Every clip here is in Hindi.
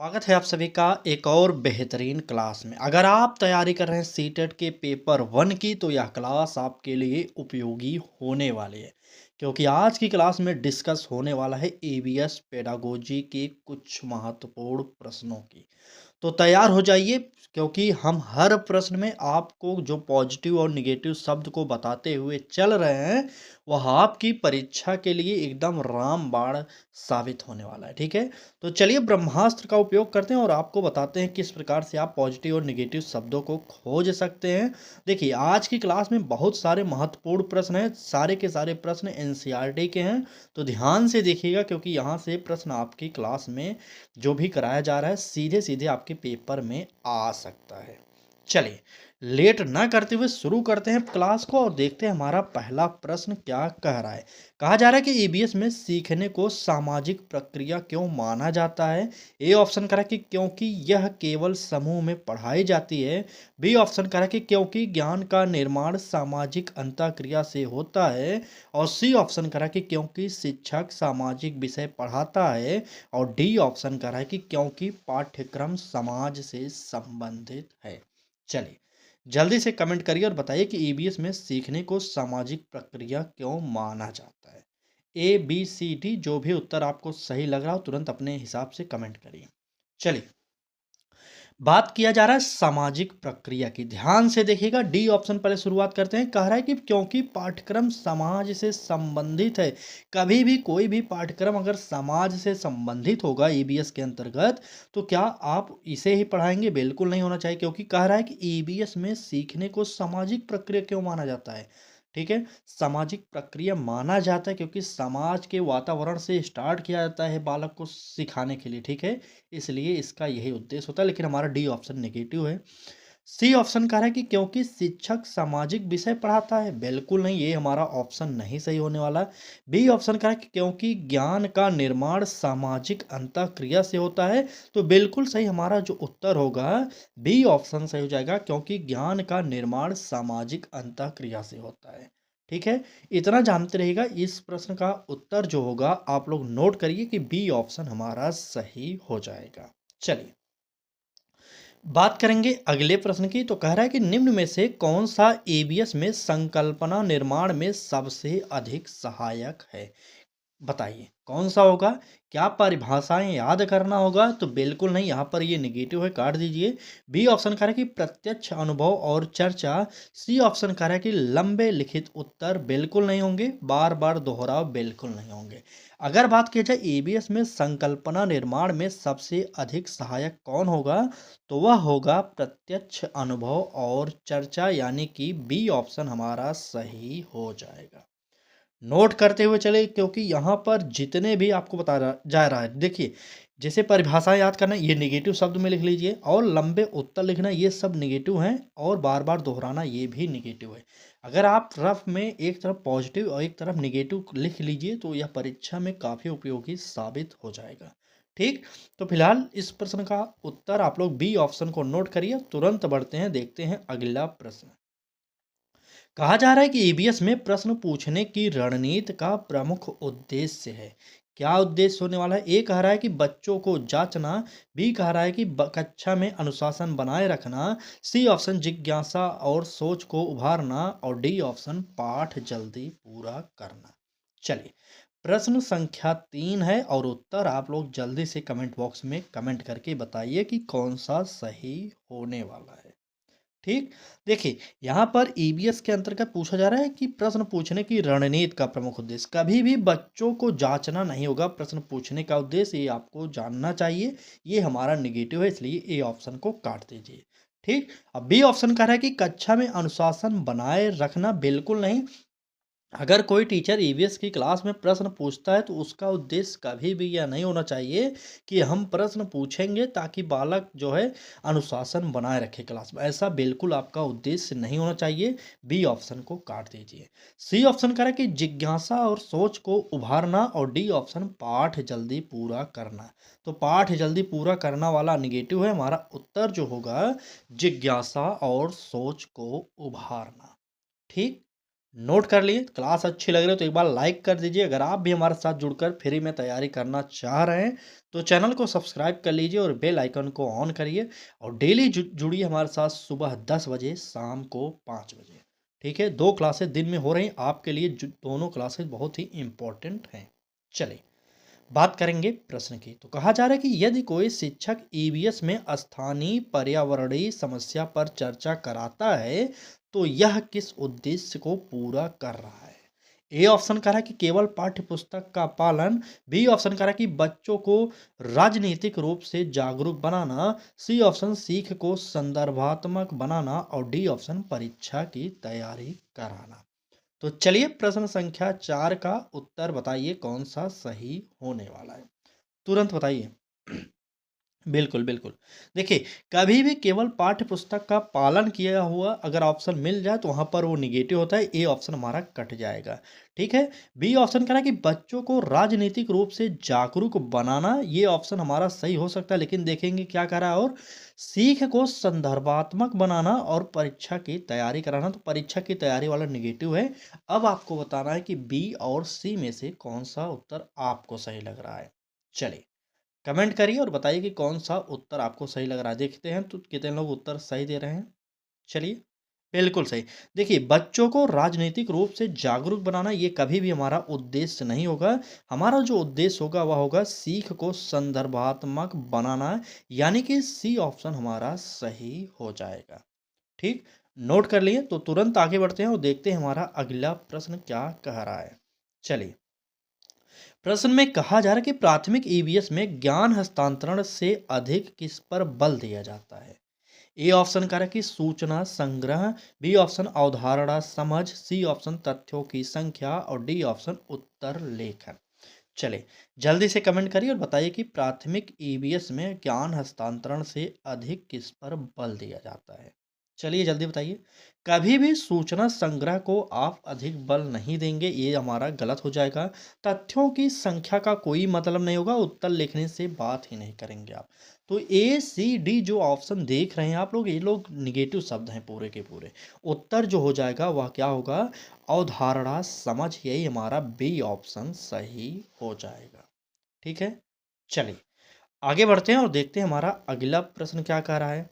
स्वागत है आप सभी का एक और बेहतरीन क्लास में। अगर आप तैयारी कर रहे हैं सीटेट के पेपर 1 की तो यह क्लास आपके लिए उपयोगी होने वाली है, क्योंकि आज की क्लास में डिस्कस होने वाला है ईवीएस पेडागोजी के कुछ महत्वपूर्ण प्रश्नों की। तो तैयार हो जाइए, क्योंकि हम हर प्रश्न में आपको जो पॉजिटिव और निगेटिव शब्द को बताते हुए चल रहे हैं, वह आपकी परीक्षा के लिए एकदम रामबाण साबित होने वाला है। ठीक है, तो चलिए ब्रह्मास्त्र का उपयोग करते हैं और आपको बताते हैं किस प्रकार से आप पॉजिटिव और निगेटिव शब्दों को खोज सकते हैं। देखिए, आज की क्लास में बहुत सारे महत्वपूर्ण प्रश्न हैं, सारे के सारे प्रश्न एनसीईआरटी के हैं। तो ध्यान से देखिएगा, क्योंकि यहाँ से प्रश्न आपकी क्लास में जो भी कराया जा रहा है सीधे सीधे आपके पेपर में आ सकता है। चलिए, लेट ना करते हुए शुरू करते हैं क्लास को और देखते हैं हमारा पहला प्रश्न क्या कह रहा है। कहा जा रहा है कि ईबीएस में सीखने को सामाजिक प्रक्रिया क्यों माना जाता है। ए ऑप्शन करा कि क्योंकि यह केवल समूह में पढ़ाई जाती है। बी ऑप्शन करा कि क्योंकि ज्ञान का निर्माण सामाजिक अंतःक्रिया से होता है। और सी ऑप्शन करा कि क्योंकि शिक्षक सामाजिक विषय पढ़ाता है। और डी ऑप्शन करा है कि क्योंकि पाठ्यक्रम समाज से संबंधित है। चलिए, जल्दी से कमेंट करिए और बताइए कि ईबीएस में सीखने को सामाजिक प्रक्रिया क्यों माना जाता है। ए बी सी डी, जो भी उत्तर आपको सही लग रहा हो तुरंत अपने हिसाब से कमेंट करिए। चलिए, बात किया जा रहा है सामाजिक प्रक्रिया की। ध्यान से देखिएगा, डी ऑप्शन पहले शुरुआत करते हैं। कह रहा है कि क्योंकि पाठ्यक्रम समाज से संबंधित है। कभी भी कोई भी पाठ्यक्रम अगर समाज से संबंधित होगा ईबीएस के अंतर्गत, तो क्या आप इसे ही पढ़ाएंगे? बिल्कुल नहीं होना चाहिए, क्योंकि कह रहा है कि ईबीएस में सीखने को सामाजिक प्रक्रिया क्यों माना जाता है। ठीक है, सामाजिक प्रक्रिया माना जाता है क्योंकि समाज के वातावरण से स्टार्ट किया जाता है बालक को सिखाने के लिए। ठीक है, इसलिए इसका यही उद्देश्य होता है। लेकिन हमारा डी ऑप्शन नेगेटिव है। सी ऑप्शन कह रहा है कि क्योंकि शिक्षक सामाजिक विषय पढ़ाता है। बिल्कुल नहीं, ये हमारा ऑप्शन नहीं सही होने वाला। बी ऑप्शन कह रहा है कि क्योंकि ज्ञान का निर्माण सामाजिक अंतःक्रिया से होता है। तो बिल्कुल सही हमारा जो उत्तर होगा बी ऑप्शन सही हो जाएगा, क्योंकि ज्ञान का निर्माण सामाजिक अंतःक्रिया से होता है। ठीक है, इतना जानते रहिएगा। इस प्रश्न का उत्तर जो होगा आप लोग नोट करिए कि बी ऑप्शन हमारा सही हो जाएगा। चलिए, बात करेंगे अगले प्रश्न की। तो कह रहा है कि निम्न में से कौन सा ईबीएस में संकल्पना निर्माण में सबसे अधिक सहायक है। बताइए कौन सा होगा। क्या परिभाषाएं याद करना होगा? तो बिल्कुल नहीं, यहाँ पर ये निगेटिव है, काट दीजिए। बी ऑप्शन कह रहा है कि प्रत्यक्ष अनुभव और चर्चा। सी ऑप्शन कह रहा है कि लंबे लिखित उत्तर। बिल्कुल नहीं होंगे। बार बार दोहराव। बिल्कुल नहीं होंगे। अगर बात की जाए ईबीएस में संकल्पना निर्माण में सबसे अधिक सहायक कौन होगा, तो वह होगा प्रत्यक्ष अनुभव और चर्चा, यानी कि बी ऑप्शन हमारा सही हो जाएगा। नोट करते हुए चले, क्योंकि यहाँ पर जितने भी आपको बता रहा जा रहा है, देखिए, जैसे परिभाषा याद करना ये निगेटिव शब्द में लिख लीजिए, और लंबे उत्तर लिखना ये सब निगेटिव हैं, और बार बार दोहराना ये भी निगेटिव है। अगर आप रफ में एक तरफ पॉजिटिव और एक तरफ निगेटिव लिख लीजिए तो यह परीक्षा में काफ़ी उपयोगी साबित हो जाएगा। ठीक, तो फिलहाल इस प्रश्न का उत्तर आप लोग बी ऑप्शन को नोट करिए। तुरंत बढ़ते हैं, देखते हैं अगला प्रश्न। कहा जा रहा है कि ईबीएस में प्रश्न पूछने की रणनीति का प्रमुख उद्देश्य है। क्या उद्देश्य होने वाला है? ए कह रहा है कि बच्चों को जांचना। बी कह रहा है कि कक्षा में अनुशासन बनाए रखना। सी ऑप्शन जिज्ञासा और सोच को उभारना। और डी ऑप्शन पाठ जल्दी पूरा करना। चलिए, प्रश्न संख्या 3 है और उत्तर आप लोग जल्दी से कमेंट बॉक्स में कमेंट करके बताइए कि कौन सा सही होने वाला है। ठीक, देखिए, यहाँ पर ईबीएस के अंतर्गत पूछा जा रहा है कि प्रश्न पूछने की रणनीति का प्रमुख उद्देश्य। कभी भी बच्चों को जांचना नहीं होगा। प्रश्न पूछने का उद्देश्य ये आपको जानना चाहिए। ये हमारा निगेटिव है, इसलिए ए ऑप्शन को काट दीजिए। ठीक, अब बी ऑप्शन कह रहा है कि कक्षा में अनुशासन बनाए रखना। बिल्कुल नहीं। अगर कोई टीचर ईवीएस की क्लास में प्रश्न पूछता है तो उसका उद्देश्य कभी भी यह नहीं होना चाहिए कि हम प्रश्न पूछेंगे ताकि बालक जो है अनुशासन बनाए रखे क्लास में। ऐसा बिल्कुल आपका उद्देश्य नहीं होना चाहिए। बी ऑप्शन को काट दीजिए। सी ऑप्शन करें कि जिज्ञासा और सोच को उभारना। और डी ऑप्शन पाठ जल्दी पूरा करना। तो पाठ जल्दी पूरा करना वाला निगेटिव है। हमारा उत्तर जो होगा जिज्ञासा और सोच को उभारना। ठीक, नोट कर लिए? क्लास अच्छी लग रही है तो एक बार लाइक कर दीजिए। अगर आप भी हमारे साथ जुड़कर फ्री में तैयारी करना चाह रहे हैं, तो चैनल को सब्सक्राइब कर लीजिए और बेल आइकन को ऑन करिए और डेली जुड़िए हमारे साथ सुबह 10 बजे, शाम को 5 बजे। ठीक है? 2 क्लासेस दिन में हो रही हैं, आपके लिए दोनों क्लासेस बहुत ही इम्पोर्टेंट हैं। चलिए, बात करेंगे प्रश्न की। तो कहा जा रहा है कि यदि कोई शिक्षक ईवीएस में स्थानीय पर्यावरणीय समस्या पर चर्चा कराता है, तो यह किस उद्देश्य को पूरा कर रहा है? ए ऑप्शन कह रहा है कि केवल पाठ्य पुस्तक का पालन, बी ऑप्शन कह रहा है कि बच्चों को राजनीतिक रूप से जागरूक बनाना, सी ऑप्शन सीख को संदर्भात्मक बनाना और डी ऑप्शन परीक्षा की तैयारी कराना। तो चलिए प्रश्न संख्या 4 का उत्तर बताइए कौन सा सही होने वाला है? तुरंत बताइए। बिल्कुल, बिल्कुल। देखिए, कभी भी केवल पाठ्य पुस्तक का पालन किया हुआ अगर ऑप्शन मिल जाए तो वहाँ पर वो नेगेटिव होता है, ए ऑप्शन हमारा कट जाएगा। ठीक है? बी ऑप्शन कह रहा है कि बच्चों को राजनीतिक रूप से जागरूक बनाना, ये ऑप्शन हमारा सही हो सकता है, लेकिन देखेंगे क्या कह रहा है और सीख को संदर्भात्मक बनाना और परीक्षा की तैयारी कराना, तो परीक्षा की तैयारी वाला नेगेटिव है। अब आपको बताना है कि बी और सी में से कौन-सा उत्तर आपको सही लग रहा है। चलिए। कमेंट करिए और बताइए कि कौन-सा उत्तर आपको सही लग रहा है। देखते हैं तो कितने लोग उत्तर सही दे रहे हैं। चलिए, बिल्कुल सही। देखिए, बच्चों को राजनीतिक रूप से जागरूक बनाना ये कभी भी हमारा उद्देश्य नहीं होगा। हमारा जो उद्देश्य होगा वह होगा सीख को संदर्भात्मक बनाना, यानी कि सी ऑप्शन हमारा सही हो जाएगा। ठीक? नोट कर लिए? तो तुरंत आगे बढ़ते हैं और देखते हैं हमारा अगला प्रश्न क्या कह रहा है। चलिए। प्रश्न में कहा जा रहा है कि प्राथमिक ईवीएस में ज्ञान हस्तांतरण से अधिक किस पर बल दिया जाता है? ए ऑप्शन कह रहा है कि सूचना संग्रह, बी ऑप्शन अवधारणा समझ, सी ऑप्शन तथ्यों की संख्या और डी ऑप्शन उत्तर लेखन। चले, जल्दी से कमेंट करिए और बताइए कि प्राथमिक ईवीएस में ज्ञान हस्तांतरण से अधिक किस पर बल दिया जाता है? चलिए जल्दी बताइए। कभी भी सूचना संग्रह को आप अधिक बल नहीं देंगे, ये हमारा गलत हो जाएगा। तथ्यों की संख्या का कोई मतलब नहीं होगा, उत्तर लिखने से बात ही नहीं करेंगे आप। तो ए सी डी जो ऑप्शन देख रहे हैं आप लोग, ये लोग निगेटिव शब्द हैं पूरे के पूरे। उत्तर जो हो जाएगा वह क्या होगा? अवधारणा समझ, यही हमारा बी ऑप्शन सही हो जाएगा। ठीक है? चलिए, आगे बढ़ते हैं और देखते हैं हमारा अगला प्रश्न क्या कह रहा है।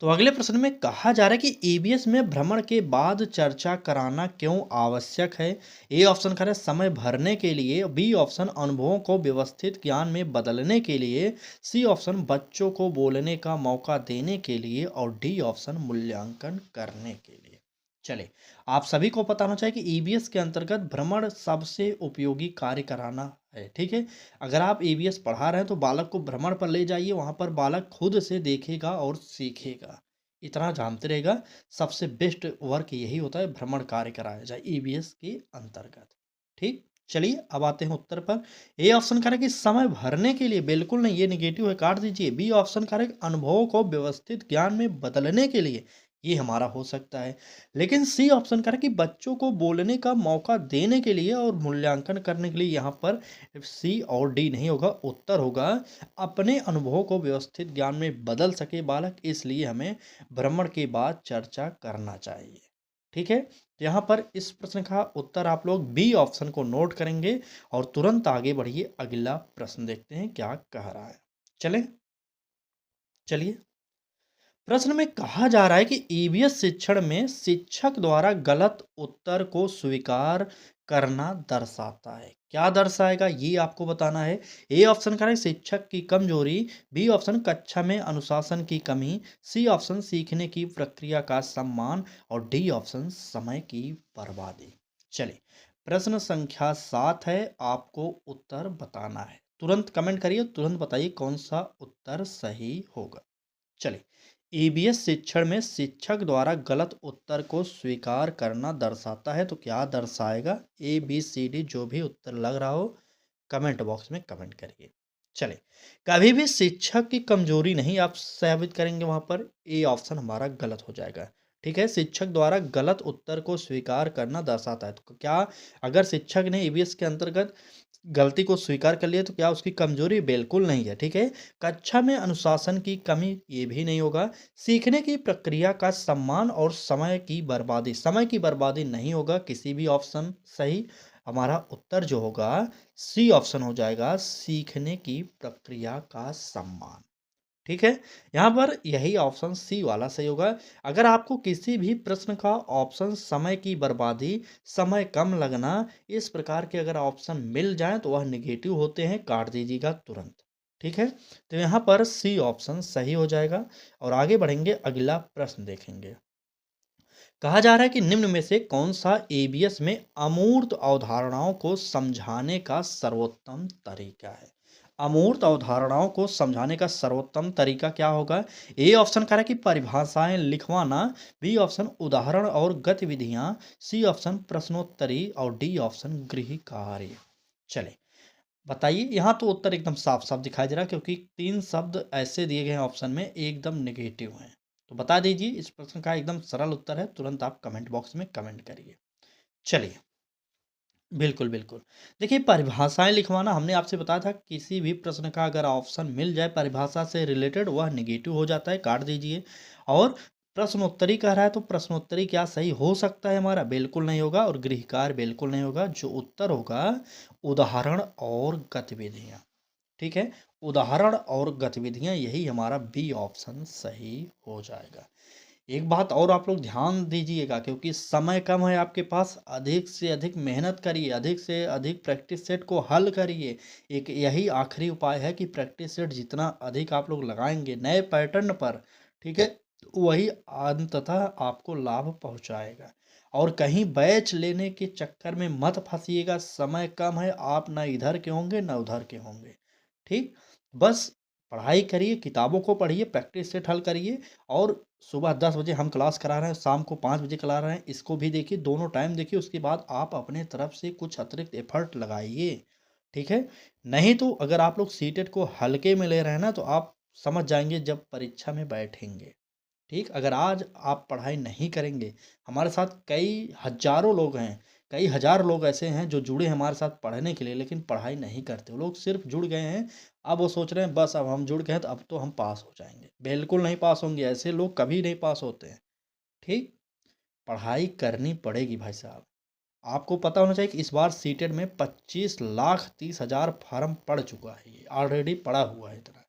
तो अगले प्रश्न में कहा जा रहा है कि ईवीएस में भ्रमण के बाद चर्चा कराना क्यों आवश्यक है? ए ऑप्शन करें समय भरने के लिए, बी ऑप्शन अनुभवों को व्यवस्थित ज्ञान में बदलने के लिए, सी ऑप्शन बच्चों को बोलने का मौका देने के लिए और डी ऑप्शन मूल्यांकन करने के लिए। चले, आप सभी को पता होना चाहिए कि ईवीएस के अंतर्गत भ्रमण सबसे उपयोगी कार्य कराना है। ठीक है? अगर आप ईवीएस पढ़ा रहे हैं तो बालक को भ्रमण पर ले जाइए, वहाँ पर बालक खुद से देखेगा और सीखेगा। इतना जानते रहेगा, सबसे बेस्ट वर्क यही होता है, भ्रमण कार्य कराया जाए ईवीएस के अंतर्गत। ठीक? चलिए अब आते हैं उत्तर पर। ए ऑप्शन करें कि समय भरने के लिए, बिल्कुल नहीं, ये नेगेटिव है, काट दीजिए। बी ऑप्शन करें अनुभवों को व्यवस्थित ज्ञान में बदलने के लिए, ये हमारा हो सकता है। लेकिन सी ऑप्शन करें कि बच्चों को बोलने का मौका देने के लिए और मूल्यांकन करने के लिए, यहाँ पर सी और डी नहीं होगा, उत्तर होगा अपने अनुभवों को व्यवस्थित ज्ञान में बदल सके बालक, इसलिए हमें भ्रमण के बाद चर्चा करना चाहिए। ठीक है? तो यहाँ पर इस प्रश्न का उत्तर आप लोग बी ऑप्शन को नोट करेंगे और तुरंत आगे बढ़िए, अगला प्रश्न देखते हैं क्या कह रहा है। चले, चलिए। प्रश्न में कहा जा रहा है कि ईवीएस शिक्षण में शिक्षक द्वारा गलत उत्तर को स्वीकार करना दर्शाता है। क्या दर्शाएगा ये आपको बताना है। ए ऑप्शन करें शिक्षक की कमजोरी, बी ऑप्शन कक्षा में अनुशासन की कमी, सी ऑप्शन सीखने की प्रक्रिया का सम्मान और डी ऑप्शन समय की बर्बादी। चलिए, प्रश्न संख्या 7 है, आपको उत्तर बताना है। तुरंत कमेंट करिए, तुरंत बताइए कौन सा उत्तर सही होगा। चलिए, ईवीएस शिक्षण में शिक्षक द्वारा गलत उत्तर को स्वीकार करना दर्शाता है, तो क्या दर्शाएगा? ए बी सी डी जो भी उत्तर लग रहा हो कमेंट बॉक्स में कमेंट करिए। चलिए, कभी भी शिक्षक की कमजोरी नहीं आप साबित करेंगे, वहां पर ए ऑप्शन हमारा गलत हो जाएगा। ठीक है, शिक्षक द्वारा गलत उत्तर को स्वीकार करना दर्शाता है। तो क्या अगर शिक्षक ने ईवीएस के अंतर्गत गलती को स्वीकार कर लिया तो क्या उसकी कमजोरी? बिल्कुल नहीं है। ठीक है, कक्षा में अनुशासन की कमी ये भी नहीं होगा। सीखने की प्रक्रिया का सम्मान और समय की बर्बादी नहीं होगा। किसी भी ऑप्शन सही। हमारा उत्तर जो होगा सी ऑप्शन हो जाएगा, सीखने की प्रक्रिया का सम्मान। ठीक है, यहाँ पर यही ऑप्शन सी वाला सही होगा। अगर आपको किसी भी प्रश्न का ऑप्शन समय की बर्बादी, समय कम लगना, इस प्रकार के अगर ऑप्शन मिल जाएं तो वह निगेटिव होते हैं, काट दीजिएगा तुरंत। ठीक है, तो यहाँ पर सी ऑप्शन सही हो जाएगा। और आगे बढ़ेंगे, अगला प्रश्न देखेंगे। कहा जा रहा है कि निम्न में से कौन सा एबीएस में अमूर्त अवधारणाओं को समझाने का सर्वोत्तम तरीका है? अमूर्त अवधारणाओं को समझाने का सर्वोत्तम तरीका क्या होगा? ए ऑप्शन कह रहा है कि परिभाषाएं लिखवाना, बी ऑप्शन उदाहरण और गतिविधियां, सी ऑप्शन प्रश्नोत्तरी और डी ऑप्शन गृह कार्य। चले बताइए। यहाँ तो उत्तर एकदम साफ साफ दिखाई दे रहा है, क्योंकि तीन शब्द ऐसे दिए गए हैं ऑप्शन में एकदम नेगेटिव हैं। तो बता दीजिए, इस प्रश्न का एकदम सरल उत्तर है, तुरंत आप कमेंट बॉक्स में कमेंट करिए। चलिए, बिल्कुल बिल्कुल। देखिए, परिभाषाएं लिखवाना हमने आपसे बताया था, किसी भी प्रश्न का अगर ऑप्शन मिल जाए परिभाषा से रिलेटेड, वह निगेटिव हो जाता है, काट दीजिए। और प्रश्नोत्तरी कह रहा है तो प्रश्नोत्तरी क्या सही हो सकता है हमारा? बिल्कुल नहीं होगा। और गृह कार्य बिल्कुल नहीं होगा। जो उत्तर होगा उदाहरण और गतिविधियां। ठीक है, उदाहरण और गतिविधियां, यही हमारा बी ऑप्शन सही हो जाएगा। एक बात और आप लोग ध्यान दीजिएगा, क्योंकि समय कम है आपके पास, अधिक से अधिक मेहनत करिए, अधिक से अधिक प्रैक्टिस सेट को हल करिए। एक यही आखिरी उपाय है कि प्रैक्टिस सेट जितना अधिक आप लोग लगाएंगे नए पैटर्न पर, ठीक है, वही अंततः आपको लाभ पहुंचाएगा। और कहीं बैच लेने के चक्कर में मत फंसिएगा। समय कम है, आप ना इधर के होंगे ना उधर के होंगे। ठीक, बस पढ़ाई करिए, किताबों को पढ़िए, प्रैक्टिस सेट हल करिए। और सुबह 10 बजे हम क्लास करा रहे हैं, शाम को 5 बजे करा रहे हैं, इसको भी देखिए, दोनों टाइम देखिए। उसके बाद आप अपने तरफ से कुछ अतिरिक्त एफर्ट लगाइए। ठीक है, नहीं तो अगर आप लोग सीटेट को हल्के में ले रहे हैं ना, तो आप समझ जाएंगे जब परीक्षा में बैठेंगे। ठीक, अगर आज आप पढ़ाई नहीं करेंगे, हमारे साथ कई हजारों लोग हैं, कई हजार लोग ऐसे हैं जो जुड़े हैं हमारे साथ पढ़ने के लिए, लेकिन पढ़ाई नहीं करते। वो लोग सिर्फ जुड़ गए हैं। अब वो सोच रहे हैं बस अब हम जुड़ गए हैं तो अब तो हम पास हो जाएंगे। बिल्कुल नहीं पास होंगे, ऐसे लोग कभी नहीं पास होते हैं। ठीक, पढ़ाई करनी पड़ेगी भाई साहब। आपको पता होना चाहिए कि इस बार सीटेट में 25,30,000 फार्म पड़ चुका है, ये ऑलरेडी पड़ा हुआ है इतना।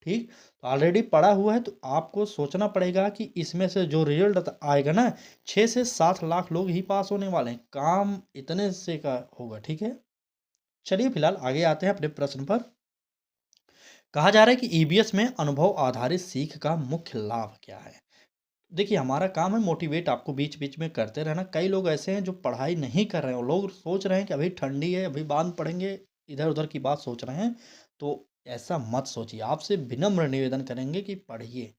ठीक, तो ऑलरेडी पड़ा हुआ है, तो आपको सोचना पड़ेगा कि इसमें से जो रिजल्ट आएगा ना, 6 से 7 लाख लोग ही पास होने वाले हैं, काम इतने से का होगा। ठीक है, चलिए फिलहाल आगे आते हैं अपने प्रश्न पर। कहा जा रहा है कि ईबीएस में अनुभव आधारित सीख का मुख्य लाभ क्या है? देखिए, हमारा काम है मोटिवेट आपको बीच बीच में करते रहना। कई लोग ऐसे हैं जो पढ़ाई नहीं कर रहे हैं, वो लोग सोच रहे हैं कि अभी ठंडी है, अभी बांध पड़ेंगे, इधर उधर की बात सोच रहे हैं। तो ऐसा मत सोचिए, आपसे विनम्र निवेदन करेंगे कि पढ़िए।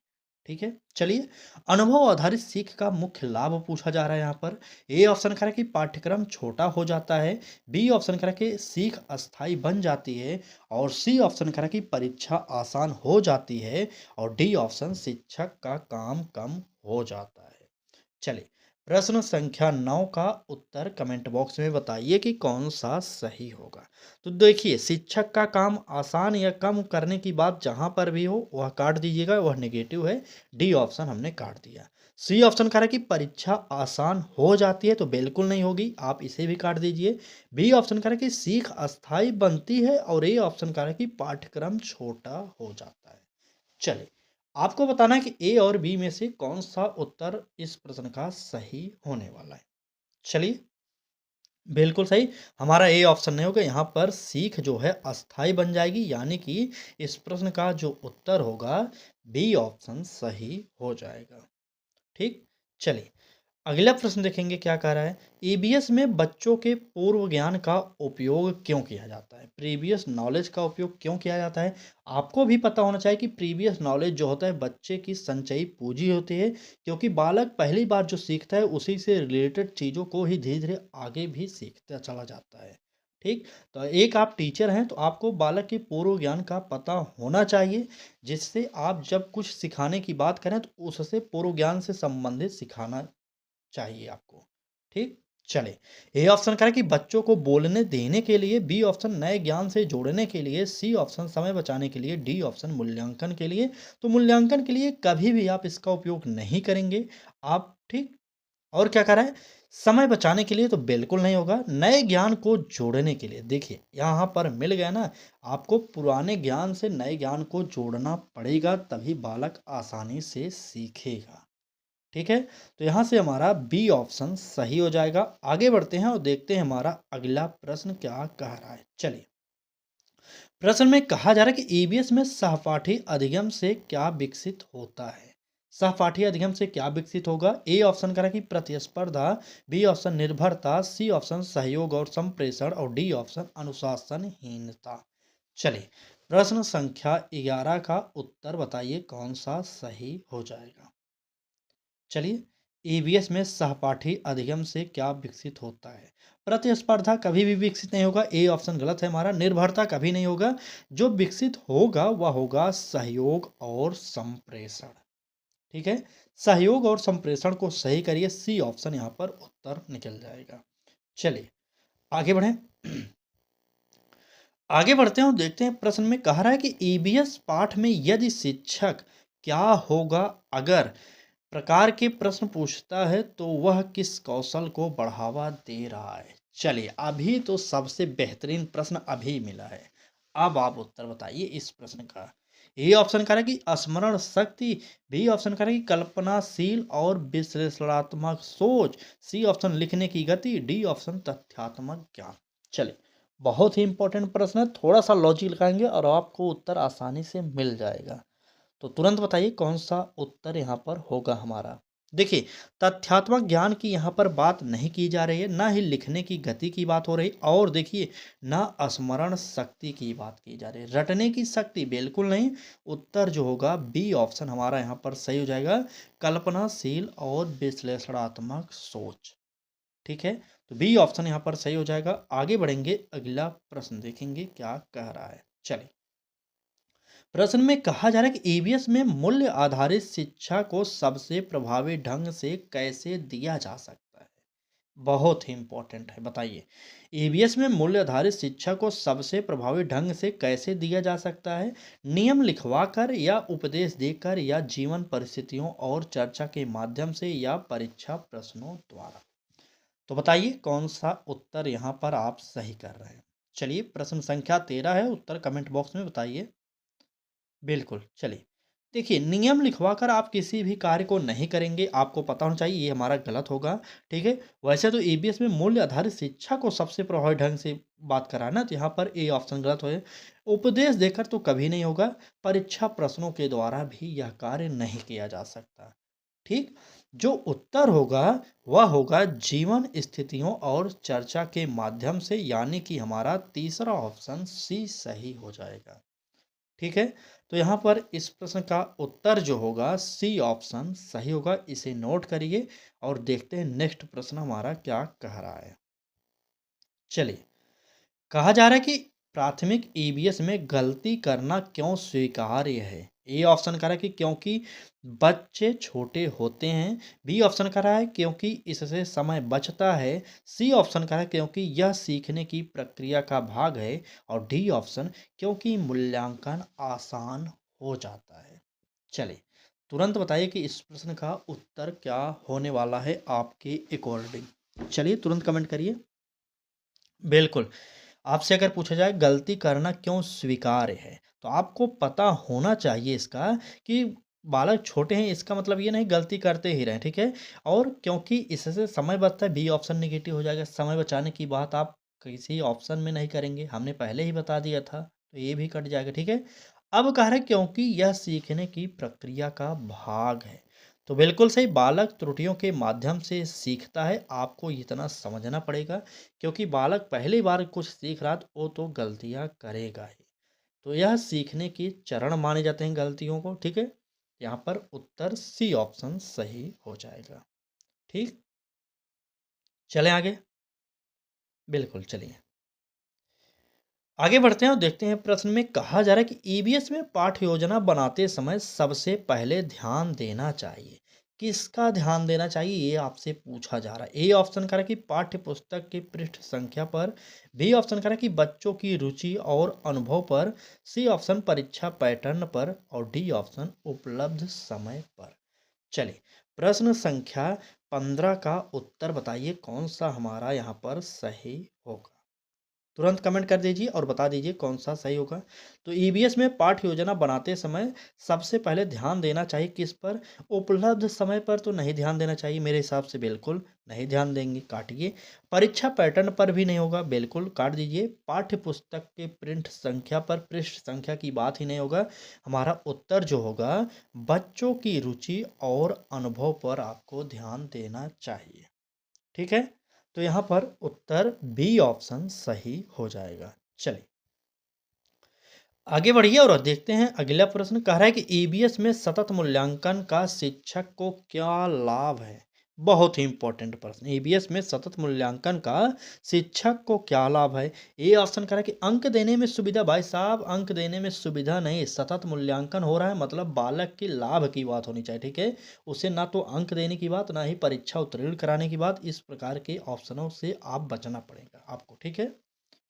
ठीक है, चलिए, अनुभव आधारित सीख का मुख्य लाभ पूछा जा रहा है यहाँ पर। ए ऑप्शन करें कि पाठ्यक्रम छोटा हो जाता है, बी ऑप्शन करें कि सीख अस्थाई बन जाती है, और सी ऑप्शन करें कि परीक्षा आसान हो जाती है, और डी ऑप्शन शिक्षक का काम कम हो जाता है। चलिए, प्रश्न संख्या 9 का उत्तर कमेंट बॉक्स में बताइए कि कौन सा सही होगा। तो देखिए, शिक्षक का काम आसान या कम करने की बात जहां पर भी हो वह काट दीजिएगा, वह नेगेटिव है। डी ऑप्शन हमने काट दिया। सी ऑप्शन कह रहा है कि परीक्षा आसान हो जाती है, तो बिल्कुल नहीं होगी, आप इसे भी काट दीजिए। बी ऑप्शन कह रहा है कि सीख अस्थाई बनती है, और ए ऑप्शन कह रहा है कि पाठ्यक्रम छोटा हो जाता है। चलिए, आपको बताना है कि ए और बी में से कौन सा उत्तर इस प्रश्न का सही होने वाला है। चलिए, बिल्कुल सही। हमारा ए ऑप्शन नहीं होगा, यहाँ पर सीख जो है अस्थाई बन जाएगी, यानी कि इस प्रश्न का जो उत्तर होगा बी ऑप्शन सही हो जाएगा। ठीक, चलिए, अगला प्रश्न देखेंगे क्या कह रहा है। ईबीएस में बच्चों के पूर्व ज्ञान का उपयोग क्यों किया जाता है? प्रीवियस नॉलेज का उपयोग क्यों किया जाता है? आपको भी पता होना चाहिए कि प्रीवियस नॉलेज जो होता है बच्चे की संचयी पूंजी होती है, क्योंकि बालक पहली बार जो सीखता है उसी से रिलेटेड चीज़ों को ही धीरे धीरे आगे भी सीखता चला जाता है। ठीक। तो एक आप टीचर हैं तो आपको बालक के पूर्व ज्ञान का पता होना चाहिए, जिससे आप जब कुछ सिखाने की बात करें तो उससे पूर्व ज्ञान से संबंधित सिखाना चाहिए आपको। ठीक। चले, ए ऑप्शन करें कि बच्चों को बोलने देने के लिए, बी ऑप्शन नए ज्ञान से जोड़ने के लिए, सी ऑप्शन समय बचाने के लिए, डी ऑप्शन मूल्यांकन के लिए। तो मूल्यांकन के लिए कभी भी आप इसका उपयोग नहीं करेंगे आप। ठीक। और क्या करा है, समय बचाने के लिए तो बिल्कुल नहीं होगा। नए ज्ञान को जोड़ने के लिए, देखिए यहाँ पर मिल गया ना, आपको पुराने ज्ञान से नए ज्ञान को जोड़ना पड़ेगा, तभी बालक आसानी से सीखेगा। ठीक है। तो यहाँ से हमारा बी ऑप्शन सही हो जाएगा। आगे बढ़ते हैं और देखते हैं हमारा अगला प्रश्न क्या कह रहा है। चलिए, प्रश्न में कहा जा रहा है कि ईबीएस में सहपाठी अधिगम से क्या विकसित होता है। सहपाठी अधिगम से क्या विकसित होगा। ए ऑप्शन करा कि प्रतिस्पर्धा, बी ऑप्शन निर्भरता, सी ऑप्शन सहयोग और संप्रेषण, और डी ऑप्शन अनुशासनहीनता। चलिए, प्रश्न संख्या 11 का उत्तर बताइए कौन सा सही हो जाएगा। चलिए, ईवीएस में सहपाठी अधिगम से क्या विकसित होता है। प्रतिस्पर्धा कभी भी विकसित नहीं होगा, ए ऑप्शन गलत है हमारा। निर्भरता कभी नहीं होगा, जो विकसित होगा वह होगा सहयोग और संप्रेषण। ठीक है। सहयोग और संप्रेषण को सही करिए, सी ऑप्शन यहाँ पर उत्तर निकल जाएगा। चलिए, आगे बढ़ें। आगे बढ़ते हैं और देखते हैं प्रश्न में कह रहा है कि ईबीएस पाठ में यदि शिक्षक क्या होगा अगर प्रकार के प्रश्न पूछता है तो वह किस कौशल को बढ़ावा दे रहा है। चलिए, अभी तो सबसे बेहतरीन प्रश्न अभी मिला है। अब आप उत्तर बताइए इस प्रश्न का। ए ऑप्शन करें कि स्मरण शक्ति, बी ऑप्शन करें कि कल्पनाशील और विश्लेषणात्मक सोच, सी ऑप्शन लिखने की गति, डी ऑप्शन तथ्यात्मक ज्ञान। चलिए, बहुत ही इंपॉर्टेंट प्रश्न है, थोड़ा सा लॉजिक लगाएंगे और आपको उत्तर आसानी से मिल जाएगा। तो तुरंत बताइए कौन सा उत्तर यहाँ पर होगा हमारा। देखिए, तथ्यात्मक ज्ञान की यहाँ पर बात नहीं की जा रही है, ना ही लिखने की गति की बात हो रही, और देखिए ना स्मरण शक्ति की बात की जा रही है, रटने की शक्ति बिल्कुल नहीं। उत्तर जो होगा बी ऑप्शन हमारा यहाँ पर सही हो जाएगा, कल्पनाशील और विश्लेषणात्मक सोच। ठीक है। तो बी ऑप्शन यहाँ पर सही हो जाएगा। आगे बढ़ेंगे, अगला प्रश्न देखेंगे क्या कह रहा है। चलिए, प्रश्न में कहा जा रहा है कि ईवीएस में मूल्य आधारित शिक्षा को सबसे प्रभावी ढंग से कैसे दिया जा सकता है। बहुत ही इंपॉर्टेंट है, बताइए। ईवीएस में मूल्य आधारित शिक्षा को सबसे प्रभावी ढंग से कैसे दिया जा सकता है। नियम लिखवाकर, या उपदेश देकर, या जीवन परिस्थितियों और चर्चा के माध्यम से, या परीक्षा प्रश्नों द्वारा। तो बताइए कौन सा उत्तर यहाँ पर आप सही कर रहे हैं। चलिए, प्रश्न संख्या 13 है, उत्तर कमेंट बॉक्स में बताइए। बिल्कुल। चलिए, देखिए नियम लिखवाकर आप किसी भी कार्य को नहीं करेंगे, आपको पता होना चाहिए, ये हमारा गलत होगा। ठीक है। वैसे तो ईबीएस में मूल्य आधारित शिक्षा को सबसे प्रभावी ढंग से बात करा है ना, तो यहाँ पर ए ऑप्शन गलत हो। उपदेश देकर तो कभी नहीं होगा, परीक्षा प्रश्नों के द्वारा भी यह कार्य नहीं किया जा सकता। ठीक। जो उत्तर होगा वह होगा जीवन स्थितियों और चर्चा के माध्यम से, यानी कि हमारा तीसरा ऑप्शन सी सही हो जाएगा। ठीक है। तो यहाँ पर इस प्रश्न का उत्तर जो होगा सी ऑप्शन सही होगा, इसे नोट करिए और देखते हैं नेक्स्ट प्रश्न हमारा क्या कह रहा है। चलिए, कहा जा रहा है कि प्राथमिक ईबीएस में गलती करना क्यों स्वीकार्य है। ए ऑप्शन कह रहा है कि क्योंकि बच्चे छोटे होते हैं, बी ऑप्शन कह रहा है क्योंकि इससे समय बचता है, सी ऑप्शन कह रहा है क्योंकि यह सीखने की प्रक्रिया का भाग है, और डी ऑप्शन क्योंकि मूल्यांकन आसान हो जाता है। चलिए, तुरंत बताइए कि इस प्रश्न का उत्तर क्या होने वाला है आपके अकॉर्डिंग। चलिए, तुरंत कमेंट करिए। बिल्कुल। आपसे अगर पूछा जाए गलती करना क्यों स्वीकार्य है, तो आपको पता होना चाहिए इसका कि बालक छोटे हैं, इसका मतलब ये नहीं गलती करते ही रहें। ठीक है। और क्योंकि इससे समय बचता है, बी ऑप्शन नेगेटिव हो जाएगा। समय बचाने की बात आप किसी ऑप्शन में नहीं करेंगे, हमने पहले ही बता दिया था, तो ये भी कट जाएगा। ठीक है। अब कह रहे हैं क्योंकि यह सीखने की प्रक्रिया का भाग है, तो बिल्कुल सही, बालक त्रुटियों के माध्यम से सीखता है, आपको इतना समझना पड़ेगा, क्योंकि बालक पहली बार कुछ सीख रहा है तो वो तो गलतियां करेगा ही। तो यह सीखने के चरण माने जाते हैं गलतियों को। ठीक है। यहाँ पर उत्तर सी ऑप्शन सही हो जाएगा। ठीक। चलें आगे। बिल्कुल, चलिए। आगे बढ़ते हैं और देखते हैं प्रश्न में कहा जा रहा है कि ईवीएस में पाठ्य योजना बनाते समय सबसे पहले ध्यान देना चाहिए। किसका ध्यान देना चाहिए ये आपसे पूछा जा रहा है। ए ऑप्शन कह रहा है कि पाठ्य पुस्तक की पृष्ठ संख्या पर, बी ऑप्शन कह रहा है कि बच्चों की रुचि और अनुभव पर, सी ऑप्शन परीक्षा पैटर्न पर और डी ऑप्शन उपलब्ध समय पर। चलिए, प्रश्न संख्या 15 का उत्तर बताइए कौन सा हमारा यहाँ पर सही होगा। तुरंत कमेंट कर दीजिए और बता दीजिए कौन सा सही होगा। तो ईवीएस में पाठ्य योजना बनाते समय सबसे पहले ध्यान देना चाहिए किस पर? उपलब्ध समय पर तो नहीं ध्यान देना चाहिए, मेरे हिसाब से बिल्कुल नहीं ध्यान देंगे, काटिए। परीक्षा पैटर्न पर भी नहीं होगा, बिल्कुल काट दीजिए। पाठ्य पुस्तक के प्रिंट संख्या पर, पृष्ठ संख्या की बात ही नहीं होगा। हमारा उत्तर जो होगा, बच्चों की रुचि और अनुभव पर आपको ध्यान देना चाहिए। ठीक है, तो यहाँ पर उत्तर बी ऑप्शन सही हो जाएगा। चलिए आगे बढ़िए और देखते हैं अगला प्रश्न। कह रहा है कि ईबीएस में सतत मूल्यांकन का शिक्षक को क्या लाभ है? बहुत ही इंपॉर्टेंट प्रश्न। ईबीएस में सतत मूल्यांकन का शिक्षक को क्या लाभ है? ए ऑप्शन कह रहा है कि अंक देने में सुविधा। भाई साहब, अंक देने में सुविधा नहीं, सतत मूल्यांकन हो रहा है मतलब बालक के लाभ की बात होनी चाहिए। ठीक है, उसे ना तो अंक देने की बात, ना ही परीक्षा उत्तीर्ण कराने की बात। इस प्रकार के ऑप्शनों से आप बचना पड़ेगा आपको। ठीक है,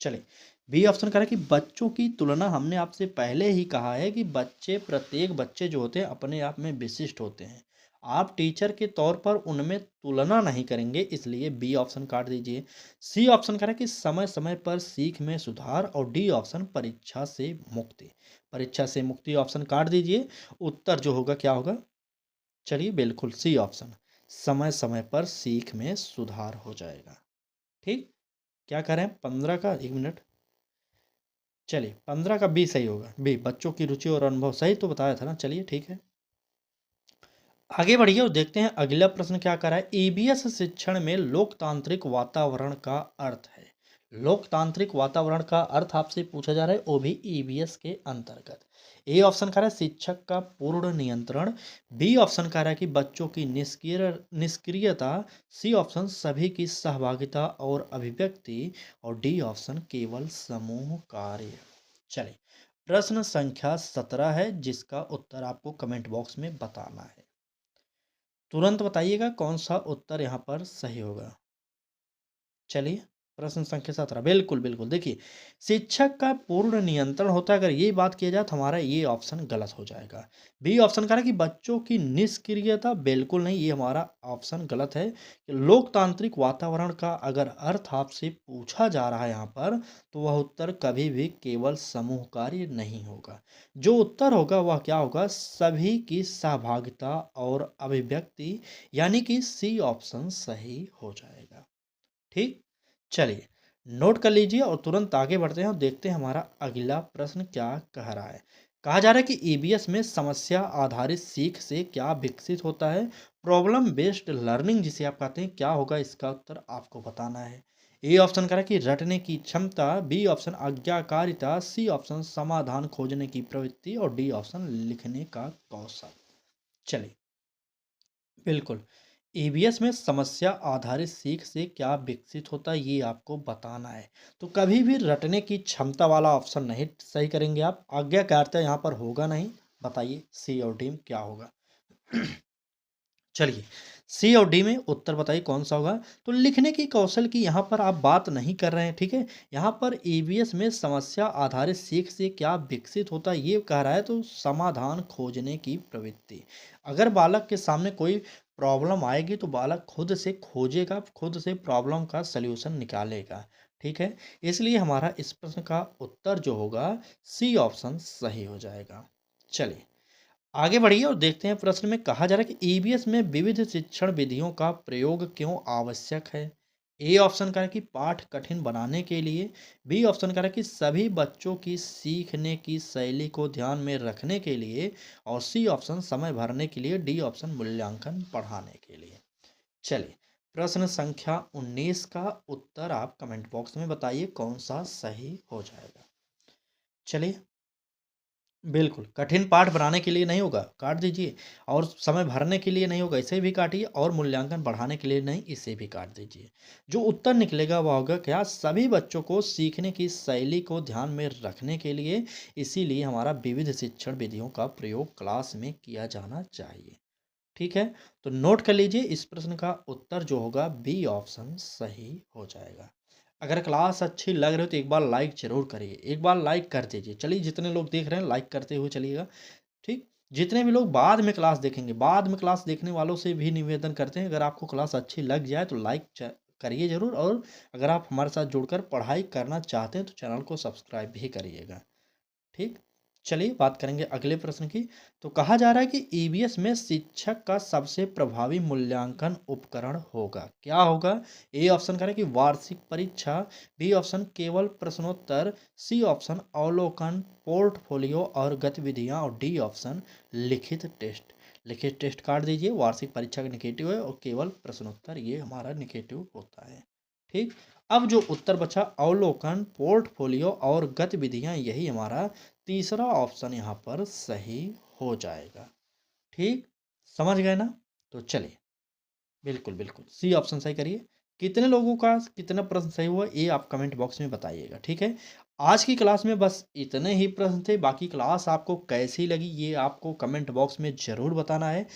चलिए बी ऑप्शन कह रहा है कि बच्चों की तुलना। हमने आपसे पहले ही कहा है कि बच्चे, प्रत्येक बच्चे जो होते हैं अपने आप में विशिष्ट होते हैं। आप टीचर के तौर पर उनमें तुलना नहीं करेंगे, इसलिए बी ऑप्शन काट दीजिए। सी ऑप्शन कह रहा है कि समय समय पर सीख में सुधार और डी ऑप्शन परीक्षा से मुक्ति। परीक्षा से मुक्ति ऑप्शन काट दीजिए। उत्तर जो होगा क्या होगा? चलिए बिल्कुल सी ऑप्शन, समय समय पर सीख में सुधार हो जाएगा। ठीक, क्या करें 15 का, एक मिनट। चलिए 15 का बी सही होगा, बी बच्चों की रुचि और अनुभव, सही तो बताया था ना। चलिए ठीक है, आगे बढ़िए और देखते हैं अगला प्रश्न क्या कर रहा है। ईबीएस शिक्षण में लोकतांत्रिक वातावरण का अर्थ है। लोकतांत्रिक वातावरण का अर्थ आपसे पूछा जा रहा है, वो भी ईबीएस के अंतर्गत। ए ऑप्शन कह रहा है शिक्षक का पूर्ण नियंत्रण, बी ऑप्शन कह रहा है कि बच्चों की निष्क्रियता, सी ऑप्शन सभी की सहभागिता और अभिव्यक्ति और डी ऑप्शन केवल समूह कार्य। चलिए, प्रश्न संख्या 17 है जिसका उत्तर आपको कमेंट बॉक्स में बताना है। तुरंत बताइएगा कौन सा उत्तर यहाँ पर सही होगा। चलिए, प्रश्न संख्या 17, बिल्कुल बिल्कुल। देखिए, शिक्षक का पूर्ण नियंत्रण होता है, अगर ये बात किया जाए तो हमारा ये ऑप्शन गलत हो जाएगा। बी ऑप्शन कह रहा है कि बच्चों की निष्क्रियता, बिल्कुल नहीं, ये हमारा ऑप्शन गलत है। कि लोकतांत्रिक वातावरण का अगर अर्थ आपसे पूछा जा रहा है यहाँ पर, तो वह उत्तर कभी भी केवल समूह कार्य नहीं होगा। जो उत्तर होगा वह क्या होगा? सभी की सहभागिता और अभिव्यक्ति, यानी कि सी ऑप्शन सही हो जाएगा। ठीक, चलिए नोट कर लीजिए और तुरंत आगे बढ़ते हैं और देखते हैं हमारा अगला प्रश्न क्या कह रहा है। कहा जा रहा है कि ईबीएस में समस्या आधारित सीख से क्या विकसित होता है? प्रॉब्लम बेस्ड लर्निंग जिसे आप कहते हैं, क्या होगा इसका उत्तर आपको बताना है। ए ऑप्शन कह रहा है कि रटने की क्षमता, बी ऑप्शन आज्ञाकारिता, सी ऑप्शन समाधान खोजने की प्रवृत्ति और डी ऑप्शन लिखने का कौशल। चलिए, बिल्कुल, ईवीएस में समस्या आधारित सीख से क्या विकसित होता है ये आपको बताना है। तो कभी भी रटने की क्षमता वाला ऑप्शन नहीं सही करेंगे आप। आज्ञाकारिता यहाँ पर होगा नहीं। बताइए सी और डी में क्या होगा। चलिए, सी और डी में उत्तर बताइए कौन सा होगा। तो लिखने की कौशल की यहाँ पर आप बात नहीं कर रहे हैं। ठीक है, यहाँ पर ईवीएस में समस्या आधारित सीख से क्या विकसित होता है ये कह रहा है, तो समाधान खोजने की प्रवृत्ति। अगर बालक के सामने कोई प्रॉब्लम आएगी तो बालक खुद से खोजेगा, खुद से प्रॉब्लम का सल्यूशन निकालेगा। ठीक है, इसलिए हमारा इस प्रश्न का उत्तर जो होगा, सी ऑप्शन सही हो जाएगा। चलिए आगे बढ़िए और देखते हैं प्रश्न में कहा जा रहा है कि ईबीएस में विविध शिक्षण विधियों का प्रयोग क्यों आवश्यक है। ए ऑप्शन का है कि पाठ कठिन बनाने के लिए, बी ऑप्शन का है कि सभी बच्चों की सीखने की शैली को ध्यान में रखने के लिए और सी ऑप्शन समय भरने के लिए, डी ऑप्शन मूल्यांकन बढ़ाने के लिए। चलिए, प्रश्न संख्या 19 का उत्तर आप कमेंट बॉक्स में बताइए कौन सा सही हो जाएगा। चलिए बिल्कुल, कठिन पाठ बनाने के लिए नहीं होगा, काट दीजिए और समय भरने के लिए नहीं होगा, इसे भी काटिए और मूल्यांकन बढ़ाने के लिए नहीं, इसे भी काट दीजिए। जो उत्तर निकलेगा वह होगा क्या? सभी बच्चों को सीखने की शैली को ध्यान में रखने के लिए, इसीलिए हमारा विविध शिक्षण विधियों का प्रयोग क्लास में किया जाना चाहिए। ठीक है? तो नोट कर लीजिए इस प्रश्न का उत्तर जो होगा बी ऑप्शन सही हो जाएगा। अगर क्लास अच्छी लग रही हो तो एक बार लाइक ज़रूर करिए, एक बार लाइक कर दीजिए। चलिए जितने लोग देख रहे हैं लाइक करते हुए चलिएगा, ठीक? जितने भी लोग बाद में क्लास देखेंगे, बाद में क्लास देखने वालों से भी निवेदन करते हैं अगर आपको क्लास अच्छी लग जाए तो लाइक च करिए ज़रूर और अगर आप हमारे साथ जुड़कर पढ़ाई करना चाहते हैं तो चैनल को सब्सक्राइब भी करिएगा। ठीक? चलिए बात करेंगे अगले प्रश्न की। तो कहा जा रहा है कि ईवीएस में शिक्षक का सबसे प्रभावी मूल्यांकन उपकरण होगा। क्या होगा? ए ऑप्शन करें कि वार्षिक परीक्षा, बी ऑप्शन केवल प्रश्नोत्तर, सी ऑप्शन अवलोकन, पोर्टफोलियो और गतिविधियां और डी ऑप्शन लिखित टेस्ट। लिखित टेस्ट काट दीजिए, वार्षिक परीक्षा का निगेटिव है और केवल प्रश्नोत्तर ये हमारा निगेटिव होता है। ठीक? अब जो उत्तर बचा अवलोकन, पोर्टफोलियो और गतिविधियां, यही हमारा तीसरा ऑप्शन यहाँ पर सही हो जाएगा। ठीक? समझ गए ना? तो चलिए, बिल्कुल, बिल्कुल, सी ऑप्शन सही करिए। कितने लोगों का कितना प्रश्न सही हुआ ये आप कमेंट बॉक्स में बताइएगा, ठीक है? आज की क्लास में बस इतने ही प्रश्न थे, बाकी क्लास आपको कैसी लगी ये आपको कमेंट बॉक्स में ज़रूर बताना है।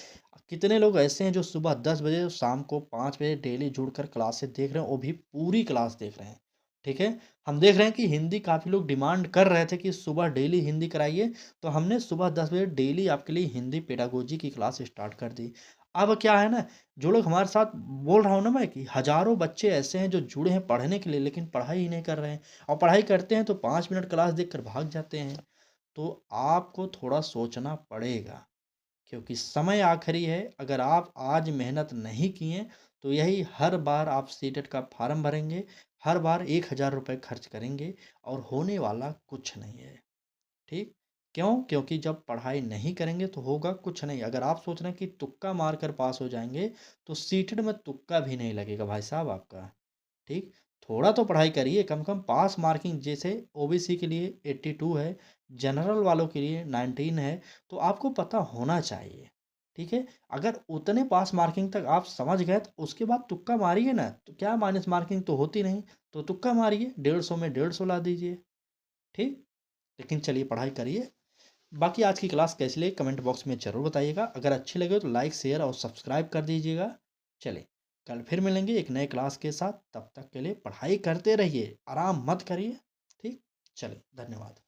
कितने लोग ऐसे हैं जो सुबह 10 बजे और शाम को 5 बजे डेली जुड़कर क्लासेस देख रहे हैं, वो भी पूरी क्लास देख रहे हैं, ठीक है? हम देख रहे हैं कि हिंदी काफ़ी लोग डिमांड कर रहे थे कि सुबह डेली हिंदी कराइए, तो हमने सुबह 10 बजे डेली आपके लिए हिंदी पेडागोजी की क्लास स्टार्ट कर दी। अब क्या है ना, जो लोग हमारे साथ बोल रहा हूँ ना मैं कि हज़ारों बच्चे ऐसे हैं जो जुड़े हैं पढ़ने के लिए लेकिन पढ़ाई ही नहीं कर रहे हैं और पढ़ाई करते हैं तो 5 मिनट क्लास देखकर भाग जाते हैं। तो आपको थोड़ा सोचना पड़ेगा क्योंकि समय आखिरी है। अगर आप आज मेहनत नहीं किए तो यही हर बार आप सीटेट का फॉर्म भरेंगे, हर बार 1000 रुपये खर्च करेंगे और होने वाला कुछ नहीं है। ठीक? क्यों? क्योंकि जब पढ़ाई नहीं करेंगे तो होगा कुछ नहीं। अगर आप सोच रहे हैं कि तुक्का मारकर पास हो जाएँगे, तो सीटेट में तुक्का भी नहीं लगेगा भाई साहब आपका। ठीक? थोड़ा तो पढ़ाई करिए, कम से कम पास मार्किंग जैसे ओबीसी के लिए 82 है, जनरल वालों के लिए 19 है, तो आपको पता होना चाहिए। ठीक है? अगर उतने पास मार्किंग तक आप समझ गए तो उसके बाद तुक्का मारिए ना, तो क्या माइनस मार्किंग तो होती नहीं, तो तुक्का मारिए, 150 में 150 ला दीजिए। ठीक? लेकिन चलिए पढ़ाई करिए। बाकी आज की क्लास कैसी लगी कमेंट बॉक्स में ज़रूर बताइएगा। अगर अच्छी लगे तो लाइक, शेयर और सब्सक्राइब कर दीजिएगा। चलिए, कल फिर मिलेंगे एक नए क्लास के साथ। तब तक के लिए पढ़ाई करते रहिए, आराम मत करिए। ठीक? चलिए, धन्यवाद।